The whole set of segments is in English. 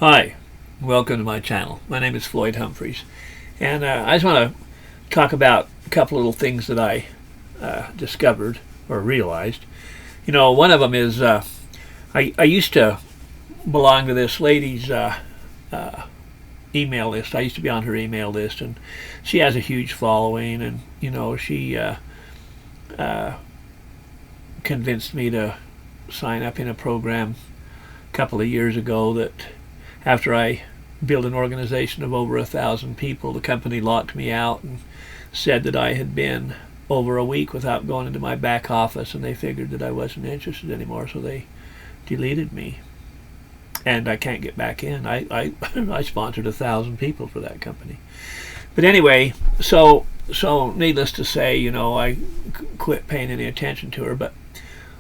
Hi, welcome to my channel. My name is Floyd Humphreys, and I just want to talk about a couple little things that I discovered or realized. One of them is I used to belong to this lady's email list. I used to be on her email list, and she has a huge following, and she convinced me to sign up in a program a couple of years ago that after I built an organization of over 1,000 people, the company locked me out and said that I had been over a week without going into my back office, and they figured that I wasn't interested anymore, so they deleted me. And I can't get back in. I sponsored 1,000 people for that company. But anyway, so needless to say, I quit paying any attention to her. But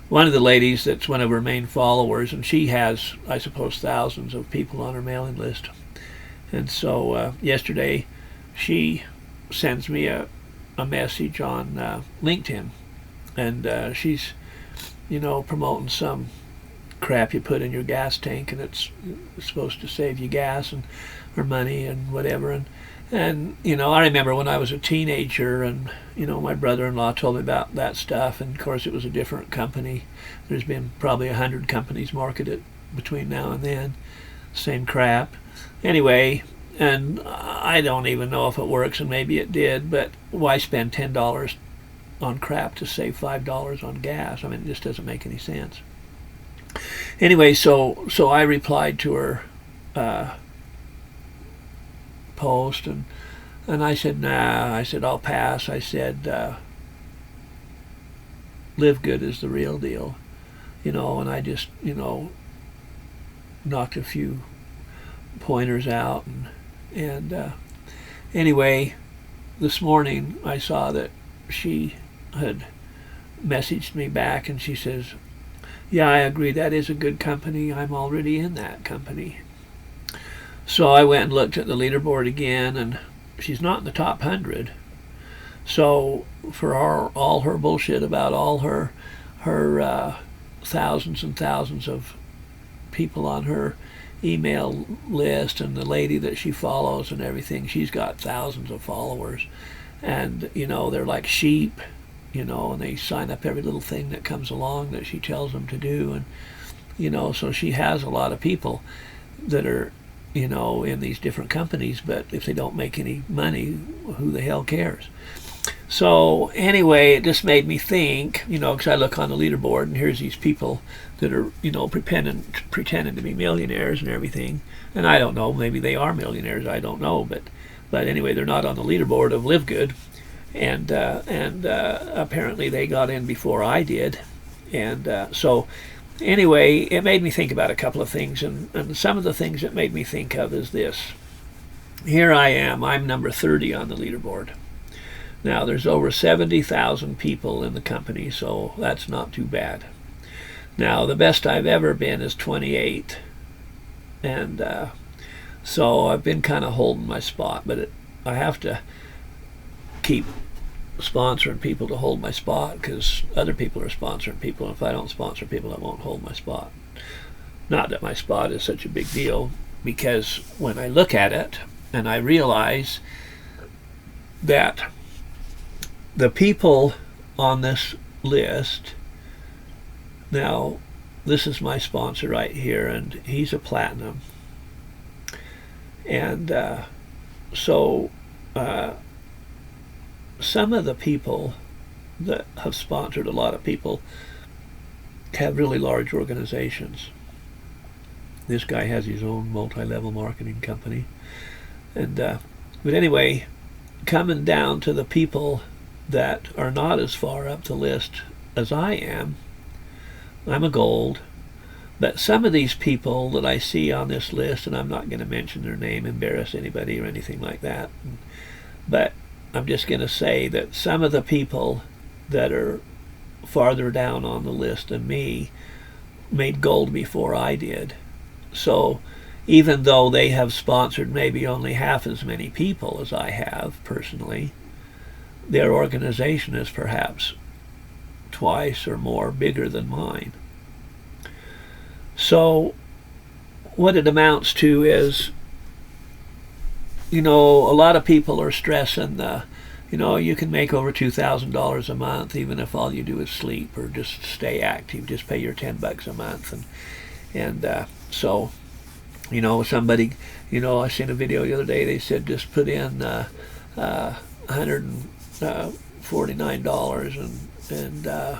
one of the ladies that's one of her main followers, and she has, I suppose, thousands of people on her mailing list. And so yesterday she sends me a message on LinkedIn, and she's, promoting some crap you put in your gas tank, and it's supposed to save you gas or money and whatever. And I remember when I was a teenager, and my brother-in-law told me about that stuff, and of course it was a different company. There's been probably 100 companies marketed between now and then, same crap. Anyway, and I don't even know if it works, and maybe it did, but why spend $10 on crap to save $5 on gas? I mean, it just doesn't make any sense. Anyway, so I replied to her post, and I said, nah, I said, I'll pass. I said, LiveGood is the real deal, and I just, knocked a few pointers out, and anyway, this morning I saw that she had messaged me back, and she says, yeah, I agree, that is a good company. I'm already in that company. So I went and looked at the leaderboard again, and she's not in the top 100. So for all her bullshit about all her thousands and thousands of people on her email list, and the lady that she follows and everything, she's got thousands of followers, and they're like sheep, and they sign up every little thing that comes along that she tells them to do, and so she has a lot of people that are in these different companies, but if they don't make any money, who the hell cares? So anyway, it just made me think, because I look on the leaderboard, and here's these people that are, pretending to be millionaires and everything, and I don't know, maybe they are millionaires, I don't know, but anyway, they're not on the leaderboard of LiveGood, and apparently they got in before I did, and so anyway, it made me think about a couple of things, and some of the things it made me think of is this. Here I am, I'm number 30 on the leaderboard. Now, there's over 70,000 people in the company, so that's not too bad. Now, the best I've ever been is 28, and so I've been kind of holding my spot, but I have to keep sponsoring people to hold my spot, because other people are sponsoring people, and if I don't sponsor people, I won't hold my spot. Not that my spot is such a big deal, because when I look at it and I realize that the people on this list, now this is my sponsor right here, and he's a platinum, and so some of the people that have sponsored a lot of people have really large organizations. This guy has his own multi-level marketing company, and but anyway, coming down to the people that are not as far up the list as I am, I'm a gold, but some of these people that I see on this list, and I'm not going to mention their name, embarrass anybody or anything like that, but I'm just going to say that some of the people that are farther down on the list than me made gold before I did. So even though they have sponsored maybe only half as many people as I have personally, their organization is perhaps twice or more bigger than mine. So what it amounts to is, you know, a lot of people are stressing the, you know, you can make over $2,000 a month even if all you do is sleep or just stay active. Just pay your $10 a month, and so, you know, somebody, you know, I seen a video the other day. They said just put in $149 and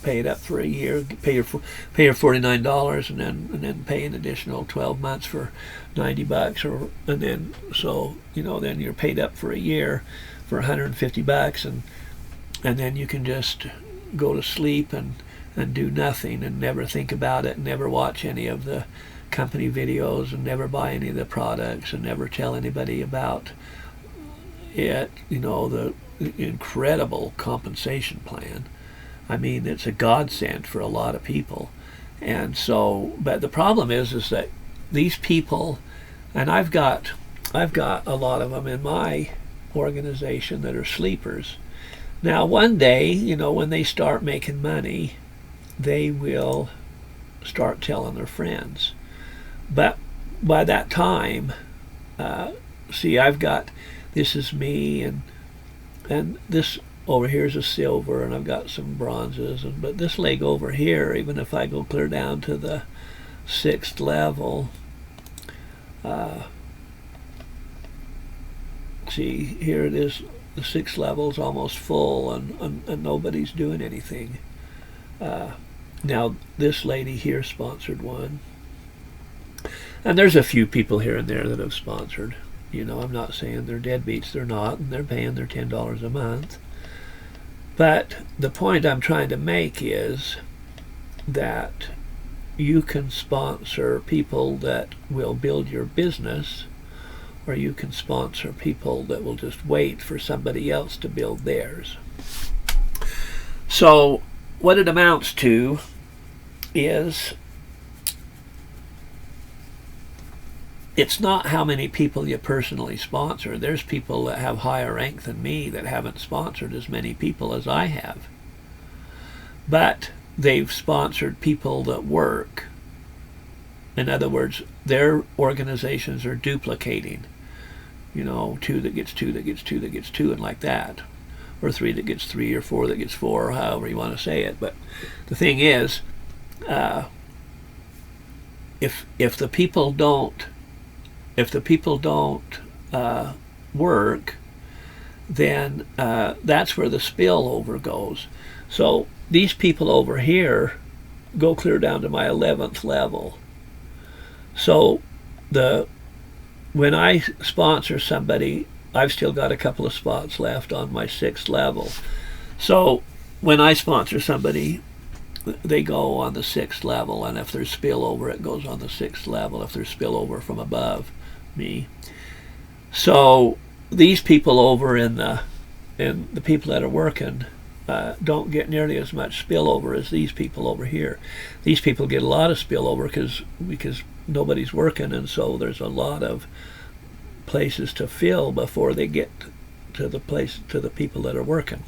pay it up for a year. Pay your $49 and then pay an additional 12 months for $90, and then so, you know, then you're paid up for a year for $150, and then you can just go to sleep and do nothing and never think about it, and never watch any of the company videos, and never buy any of the products, and never tell anybody about it. You know, the incredible compensation plan. I mean, it's a godsend for a lot of people. And so, but the problem is that these people, and I've got a lot of them in my organization that are sleepers. Now, one day, you know, when they start making money, they will start telling their friends. But by that time, see, I've got, this is me, and this over here is a silver, and I've got some bronzes, but this leg over here, even if I go clear down to the 6th level, see, here it is, the 6th level is almost full, and nobody's doing anything. Now, this lady here sponsored one. And there's a few people here and there that have sponsored. You know, I'm not saying they're deadbeats, they're not, and they're paying their $10 a month. But the point I'm trying to make is that you can sponsor people that will build your business, or you can sponsor people that will just wait for somebody else to build theirs. So what it amounts to is, it's not how many people you personally sponsor. There's people that have higher rank than me that haven't sponsored as many people as I have. But they've sponsored people that work. In other words, their organizations are duplicating. You know, 2 that gets 2 that gets 2 that gets 2, and like that. Or 3 that gets 3, or 4 that gets 4, or however you want to say it. But the thing is, if the people don't work, then that's where the spillover goes. So these people over here go clear down to my 11th level. So when I sponsor somebody, I've still got a couple of spots left on my 6th level. So when I sponsor somebody, they go on the 6th level, and if there's spillover, it goes on the 6th level, if there's spillover from above me. So these people over in the people that are working don't get nearly as much spillover as these people over here. These people get a lot of spillover because nobody's working, and so there's a lot of places to fill before they get to the people that are working.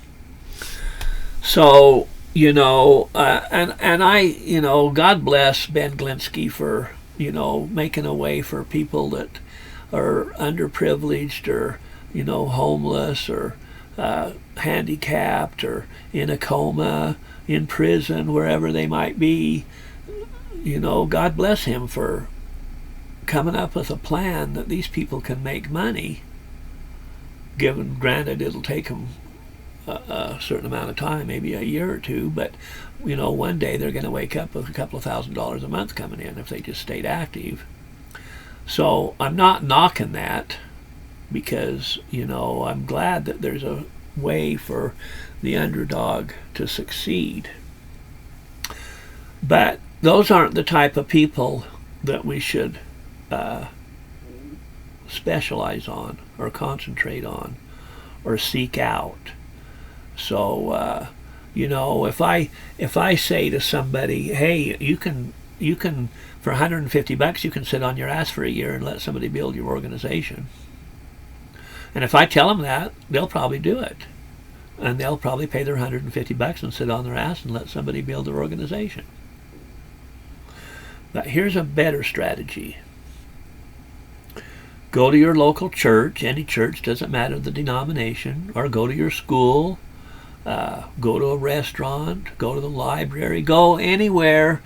So, you know, and I, you know, God bless Ben Glinsky for, you know, making a way for people that are underprivileged, or, you know, homeless, or handicapped, or in a coma, in prison, wherever they might be. You know, God bless him for coming up with a plan that these people can make money, granted it'll take them a certain amount of time, maybe a year or two, but, you know, one day they're going to wake up with a couple of $1,000s a month coming in if they just stayed active. So I'm not knocking that, because, you know, I'm glad that there's a way for the underdog to succeed. But those aren't the type of people that we should specialize on, or concentrate on, or seek out. So you know, if I say to somebody, hey, you can for $150 you can sit on your ass for a year and let somebody build your organization, and if I tell them that, they'll probably do it, and they'll probably pay their $150 and sit on their ass and let somebody build their organization. But here's a better strategy. Go to your local church, any church, doesn't matter the denomination, or go to your school, go to a restaurant, go to the library, go anywhere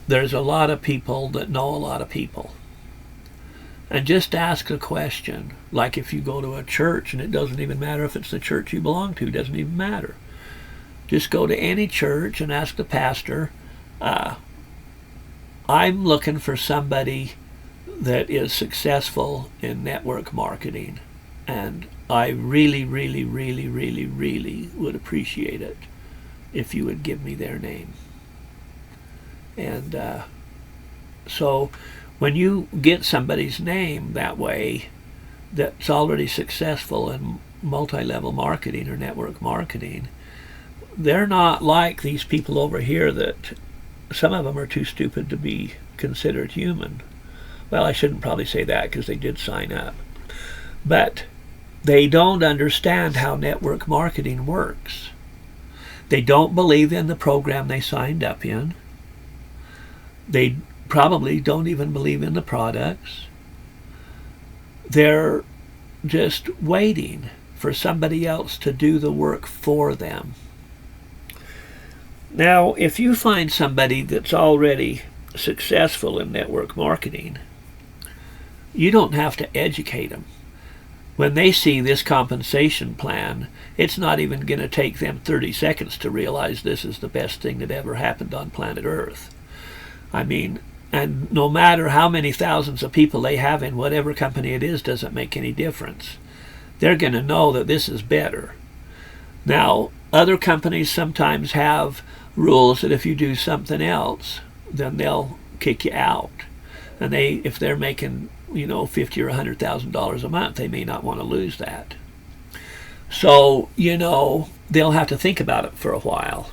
there's a lot of people that know a lot of people. And just ask a question, like if you go to a church, and it doesn't even matter if it's the church you belong to, it doesn't even matter. Just go to any church and ask the pastor, I'm looking for somebody that is successful in network marketing, and I really, really, really, really, really would appreciate it if you would give me their name. And so when you get somebody's name that way that's already successful in multi-level marketing or network marketing, they're not like these people over here that some of them are too stupid to be considered human. Well, I shouldn't probably say that because they did sign up. But they don't understand how network marketing works. They don't believe in the program they signed up in. They probably don't even believe in the products. They're just waiting for somebody else to do the work for them. Now, if you find somebody that's already successful in network marketing, you don't have to educate them. When they see this compensation plan, it's not even going to take them 30 seconds to realize this is the best thing that ever happened on planet Earth. I mean, and no matter how many thousands of people they have in whatever company it is, doesn't make any difference. They're going to know that this is better. Now, other companies sometimes have rules that if you do something else, then they'll kick you out. And if they're making, $50,000 or $100,000 a month, they may not want to lose that. So, they'll have to think about it for a while.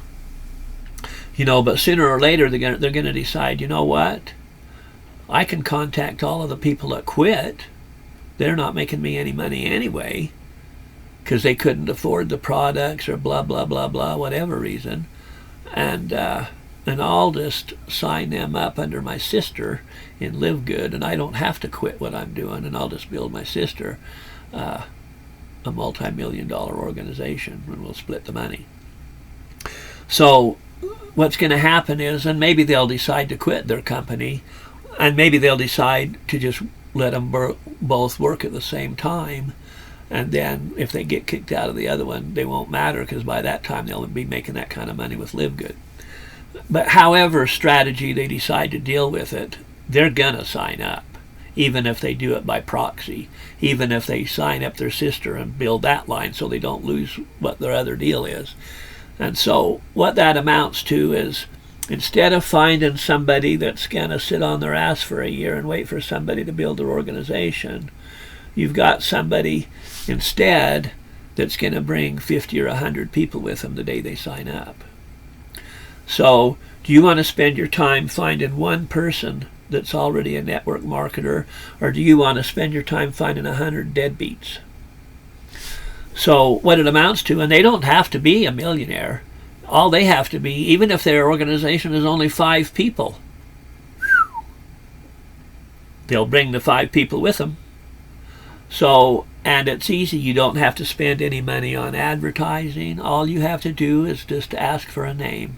But sooner or later they're going to decide, you know what? I can contact all of the people that quit. They're not making me any money anyway because they couldn't afford the products or blah, blah, blah, blah, whatever reason. And I'll just sign them up under my sister in LiveGood, and I don't have to quit what I'm doing, and I'll just build my sister a multi-million-dollar organization, and we'll split the money. So what's going to happen is, and maybe they'll decide to quit their company, and maybe they'll decide to just let them both work at the same time, and then if they get kicked out of the other one, they won't matter because by that time they'll be making that kind of money with LiveGood. But however strategy they decide to deal with it, they're going to sign up, even if they do it by proxy, even if they sign up their sister and build that line so they don't lose what their other deal is. And so what that amounts to is, instead of finding somebody that's going to sit on their ass for a year and wait for somebody to build their organization, you've got somebody instead that's going to bring 50 or 100 people with them the day they sign up. So do you want to spend your time finding one person that's already a network marketer, or do you want to spend your time finding 100 deadbeats? So what it amounts to, and they don't have to be a millionaire, all they have to be, even if their organization is only 5 people, they'll bring the 5 people with them. So, and it's easy, you don't have to spend any money on advertising. All you have to do is just ask for a name.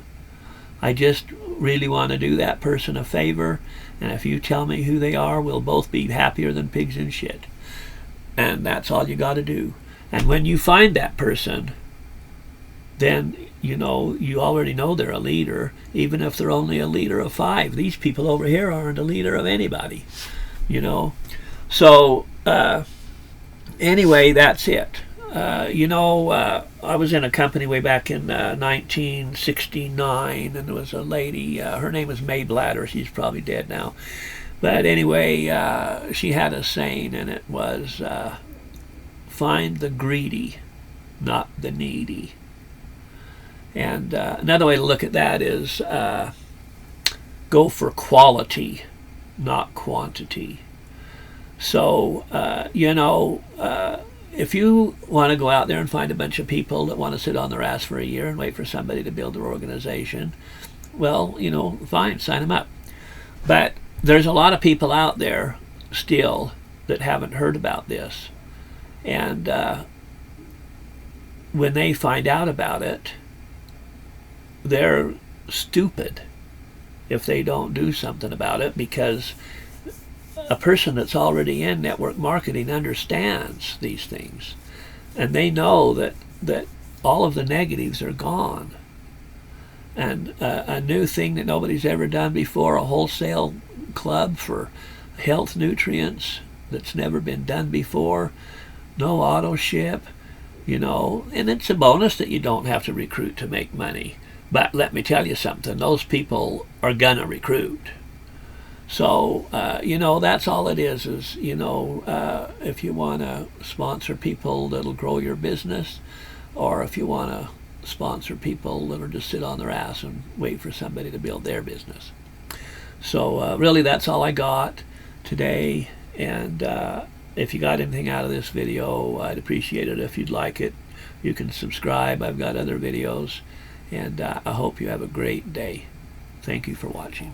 I just really want to do that person a favor, and if you tell me who they are, we'll both be happier than pigs in shit. And that's all you got to do. And when you find that person, then you already know they're a leader, even if they're only a leader of 5. These people over here aren't a leader of anybody, So anyway, that's it. I was in a company way back in 1969, and there was a lady, her name was May Blatter, she's probably dead now. But anyway, she had a saying, and it was, find the greedy, not the needy. And another way to look at that is go for quality, not quantity. So, if you want to go out there and find a bunch of people that want to sit on their ass for a year and wait for somebody to build their organization, well, fine, sign them up. But there's a lot of people out there still that haven't heard about this. And when they find out about it, they're stupid if they don't do something about it, because a person that's already in network marketing understands these things, and they know that all of the negatives are gone. And a new thing that nobody's ever done before, a wholesale club for health nutrients that's never been done before, no auto ship, you know, and it's a bonus that you don't have to recruit to make money. But let me tell you something, those people are gonna recruit. So, you know, that's all it is, you know, if you want to sponsor people that'll grow your business, or if you want to sponsor people that'll just sit on their ass and wait for somebody to build their business. So really that's all I got today. And if you got anything out of this video, I'd appreciate it if you'd like it. You can subscribe. I've got other videos. And I hope you have a great day. Thank you for watching.